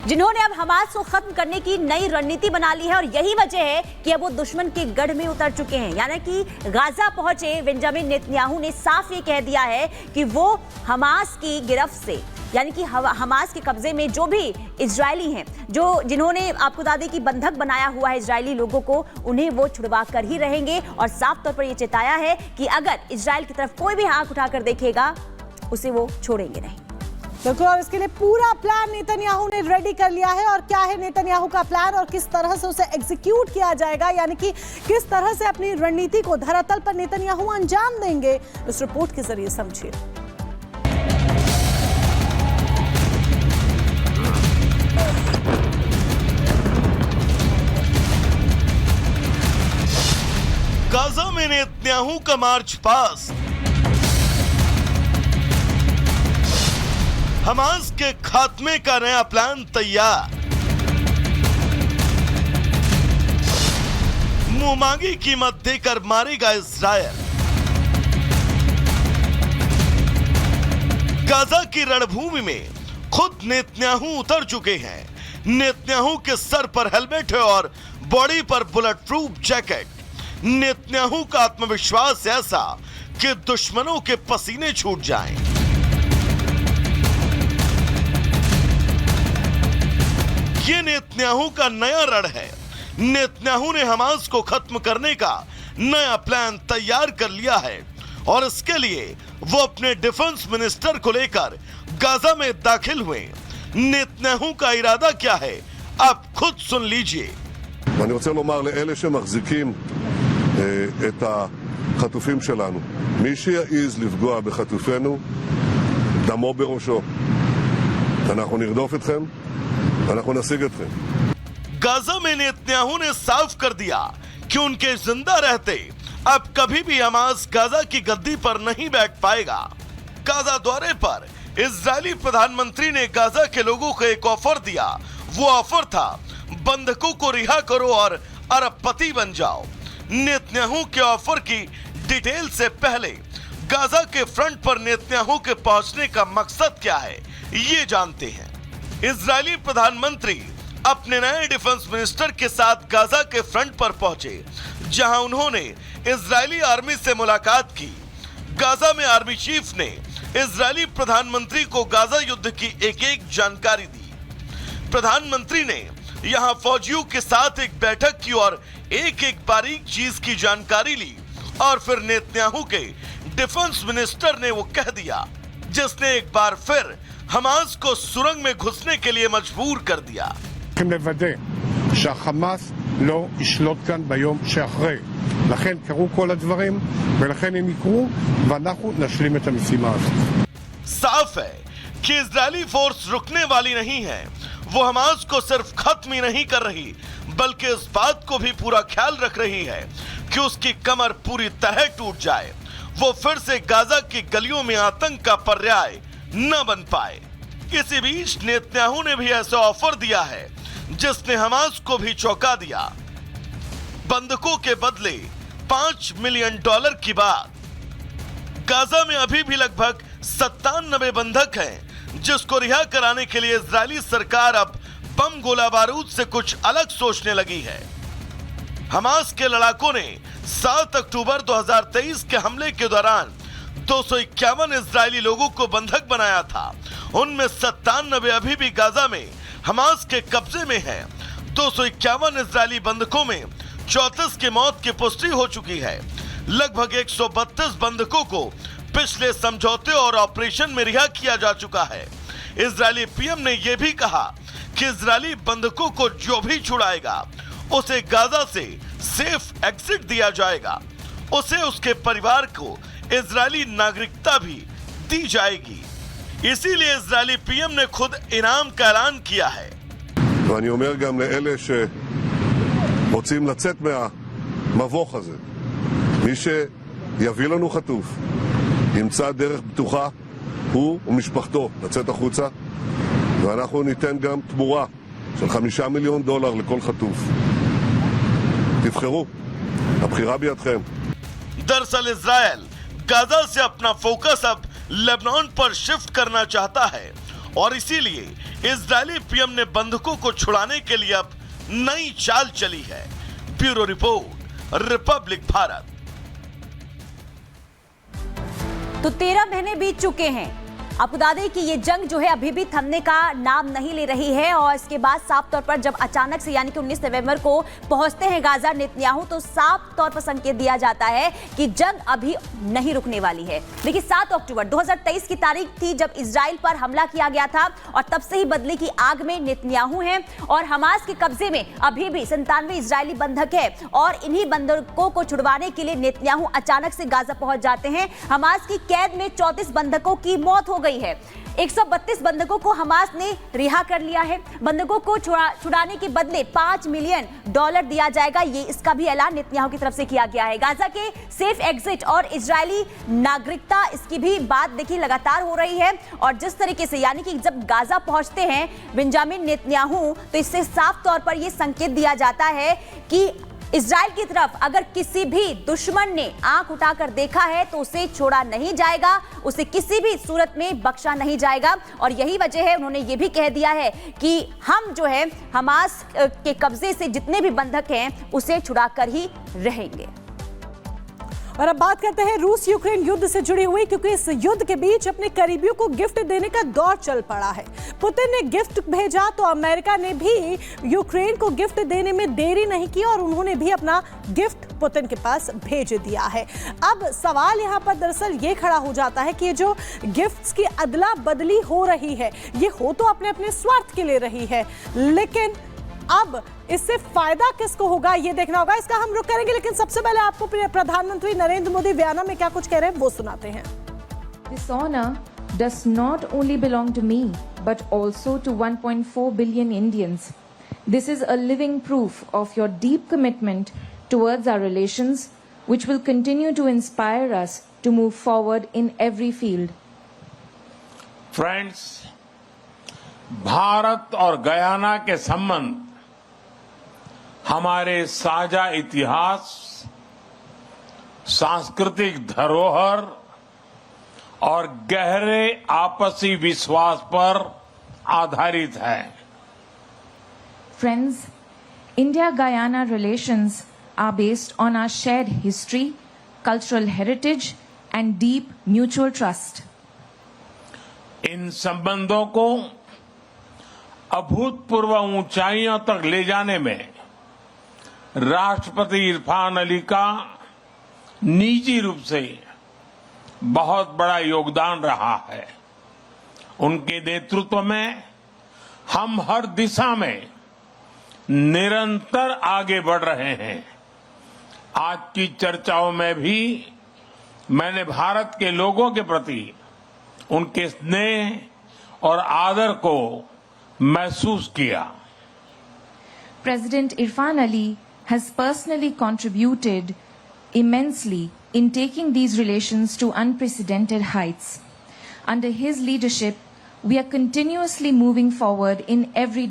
जिन्होंने अब हमास को खत्म करने की नई रणनीति बना ली है और यही वजह है कि अब वो दुश्मन के गढ़ में उतर चुके हैं। यानी कि गाजा पहुंचे बेंजामिन नेतन्याहू ने साफ ये कह दिया है कि वो हमास की गिरफ्त से, यानी कि हमास के कब्जे में जो भी इजरायली हैं, जिन्होंने आपको बता दें कि बंधक बनाया हुआ है इजरायली लोगों को, उन्हें वो छुड़वा कर ही रहेंगे। और साफ तौर पर ये चेताया है कि अगर इजराइल की तरफ कोई भी आंख उठाकर देखेगा उसे वो छोड़ेंगे नहीं। बिल्कुल, और इसके लिए पूरा प्लान नेतन्याहू ने रेडी कर लिया है। और क्या है नेतन्याहू का प्लान और किस तरह से उसे एग्जीक्यूट किया जाएगा, यानी कि किस तरह से अपनी रणनीति को धरातल पर नेतन्याहू अंजाम देंगे, इस रिपोर्ट के जरिए समझिए। गाजा में नेतन्याहू का मार्च पास्ट, हमास के खात्मे का नया प्लान तैयार, मुंहमांगी कीमत देकर मारेगा इजरायल। गाजा की रणभूमि में खुद नेतन्याहू उतर चुके हैं। नेतन्याहू के सर पर हेलमेट है और बॉडी पर बुलेट प्रूफ जैकेट। नेतन्याहू का आत्मविश्वास ऐसा कि दुश्मनों के पसीने छूट जाएं। ये नेतन्याहू का नया रण है। नेतन्याहू ने हमास को खत्म करने का नया प्लान तैयार कर लिया है और इसके लिए वो अपने डिफेंस मिनिस्टर को लेकर गाजा में दाखिल हुए। नेतन्याहू का इरादा क्या है, आप खुद सुन लीजिए। ואני רוצה לומר לאלה שמחזיקים את החטופים שלנו, מי שיעז לפגוע בחטופינו, דמו בראשו. אנחנו נרדוף אתכם, אנחנו נשיג אתכם. गाजा में नेतन्याहू ने साफ कर दिया कि उनके जिंदा रहते अब कभी भी हमास गाजा की गद्दी पर नहीं बैठ पाएगा। गाजा दौरे पर इजरायली प्रधानमंत्री ने गाजा के लोगों को एक ऑफर दिया। वो ऑफर था, बंधकों को रिहा करो और अरबपति बन जाओ। नेतन्याहू के ऑफर की डिटेल से पहले गाजा के फ्रंट पर नेतन्याहू के पहुंचने का मकसद क्या है, ये जानते हैं। इजरायली प्रधानमंत्री अपने नए डिफेंस मिनिस्टर के साथ गाजा के फ्रंट पर पहुंचे, जहां उन्होंने इजरायली आर्मी से मुलाकात की। गाजा में आर्मी चीफ ने इजरायली प्रधानमंत्री को गाजा युद्ध की एक जानकारी दी। प्रधानमंत्री ने यहां फौजियों के साथ एक बैठक की और एक बारीक चीज की जानकारी ली और फिर नेतन्याहू के डिफेंस मिनिस्टर ने वो कह दिया, जिसने एक बार फिर हमास को सुरंग में घुसने के लिए मजबूर कर दिया। צריכים לוודא שהחמאס לא ישלוט כאן ביום שאחרי. לכן קרו כל הדברים ולכן הם יקרו ואנחנו נשלים את המשימה הזאת. साफ है कि इजरायली फोर्स रुकने वाली नहीं है। वो हमास को सिर्फ खत्म ही नहीं कर रही, बल्कि इस बात को भी पूरा ख्याल रख रही है कि उसकी कमर पूरी तरह टूट जाए, वो फिर से गाजा की गलियों में आतंक का पर्याय न बन पाए। इसी बीच नेतन्याहू ने भी ऐसा ऑफर दिया है जिसने हमास को भी चौंका दिया। बंधकों के बदले $5 मिलियन की बात। गाजा में अभी भी लगभग 97 बंधक हैं, जिसको रिहा कराने के लिए इजरायली सरकार अब बम गोला बारूद से कुछ अलग सोचने लगी है। हमास के लड़ाकों ने 7 अक्टूबर 2023 के हमले के दौरान 251 इजरायली लोगों को बंधक बनाया था। उनमें 97 अभी भी गाजा में हमास के कब्जे में हैं। 251 इजरायली बंधकों में 34 की मौत की पुष्टि हो चुकी है। लगभग 132 बंधकों को पिछले समझौते और ऑपरेशन में रिहा किया जा चुका है। इजरायली पीएम ने यह भी कहा कि इजरायली बंधकों को जो भी छुड़ाएगा उसे गाजा से सेफ एग्जिट दिया जाएगा। उसे उसके परिवार को इजरायली नागरिकता भी दी जाएगी। इसीलिए इजरायली पीएम ने खुद इनाम का ऐलान किया है। ואני אומר גם לאלה שרוצים לצאת מהמבוך הזה, מי שיביא לנו חטוף ימצא דרך בטוחה, הוא ומשפחתו, לצאת החוצה, ואנחנו ניתן גם תמורה של $5 מיליון לכל חטוף. תבחרו, הבחירה בידכם. दरअसल इजरायल गाजा से अपना फोकस अब लेबनान पर शिफ्ट करना चाहता है और इसीलिए इजरायली पीएम ने बंधकों को छुड़ाने के लिए अब नई चाल चली है। Bureau report, Republic Bharat. तो 13 महीने बीत चुके हैं। आपको बता दें कि ये जंग जो है अभी भी थमने का नाम नहीं ले रही है और इसके बाद साफ तौर पर जब अचानक से यानी कि 19 नवंबर को पहुंचते हैं गाजा नेतन्याहू तो साफ तौर पर संकेत दिया जाता है कि जंग अभी नहीं रुकने वाली है। देखिए 7 अक्टूबर 2023 की तारीख थी जब इजराइल पर हमला किया गया था और तब से ही बदले की आग में नेतन्याहू हैं और हमास के कब्जे में अभी भी 97 इजरायली बंधक है और इन्हीं बंधकों को छुड़वाने के लिए नेतन्याहू अचानक से गाजा पहुंच जाते हैं। हमास की कैद में 34 बंधकों की मौत हो गई है। 132 बंधकों को हमास ने रिहा कर लिया है। बंधकों को छुड़ाने के बदले $5 मिलियन दिया जाएगा, ये इसका भी ऐलान नेतन्याहू की तरफ से किया गया है। गाजा के सेफ एग्जिट और इजरायली नागरिकता, इसकी भी बात देखिए लगातार हो रही है और जिस तरीके से यानी कि जब गाजा पहुंचते हैं बेंजामिन नेतन्याहू तो इससे साफ तौर पर यह संकेत दिया जाता है कि इजराइल की तरफ अगर किसी भी दुश्मन ने आंख उठाकर देखा है तो उसे छोड़ा नहीं जाएगा, उसे किसी भी सूरत में बख्शा नहीं जाएगा और यही वजह है उन्होंने ये भी कह दिया है कि हम जो है हमास के कब्जे से जितने भी बंधक हैं उसे छुड़ाकर ही रहेंगे। और अब बात करते हैं रूस यूक्रेन युद्ध से जुड़ी हुई, क्योंकि इस युद्ध के बीच अपने करीबियों को गिफ्ट देने का दौर चल पड़ा है। पुतिन ने गिफ्ट भेजा तो अमेरिका ने भी यूक्रेन को गिफ्ट देने में देरी नहीं की और उन्होंने भी अपना गिफ्ट पुतिन के पास भेज दिया है। अब सवाल यहाँ पर दरअसल ये खड़ा हो जाता है कि ये जो गिफ्ट्स की अदला बदली हो रही है ये हो तो अपने अपने स्वार्थ के लिए रही है, लेकिन अब इससे फायदा किसको होगा ये देखना होगा। इसका हम रुख करेंगे, लेकिन सबसे पहले आपको प्रधानमंत्री नरेंद्र मोदी वियना में क्या कुछ कह रहे हैं वो सुनाते हैं। This honor does not only belong to me but also to 1.4 billion Indians. This is a living proof of your deep commitment towards our relations, which will continue to inspire us to move forward in every field. Friends, Bharat और Guyana के संबंध हमारे साझा इतिहास, सांस्कृतिक धरोहर और गहरे आपसी विश्वास पर आधारित है। Friends, India-Guyana relations are based on our shared history, cultural heritage and deep mutual trust. इन संबंधों को अभूतपूर्व ऊंचाइयों तक ले जाने में राष्ट्रपति इरफान अली का निजी रूप से बहुत बड़ा योगदान रहा है। उनके नेतृत्व में हम हर दिशा में निरंतर आगे बढ़ रहे हैं। आज की चर्चाओं में भी मैंने भारत के लोगों के प्रति उनके स्नेह और आदर को महसूस किया। President Irfan Ali has personally contributed immensely in taking these relations to unprecedented heights. Under his leadership, we are continuously moving forward in every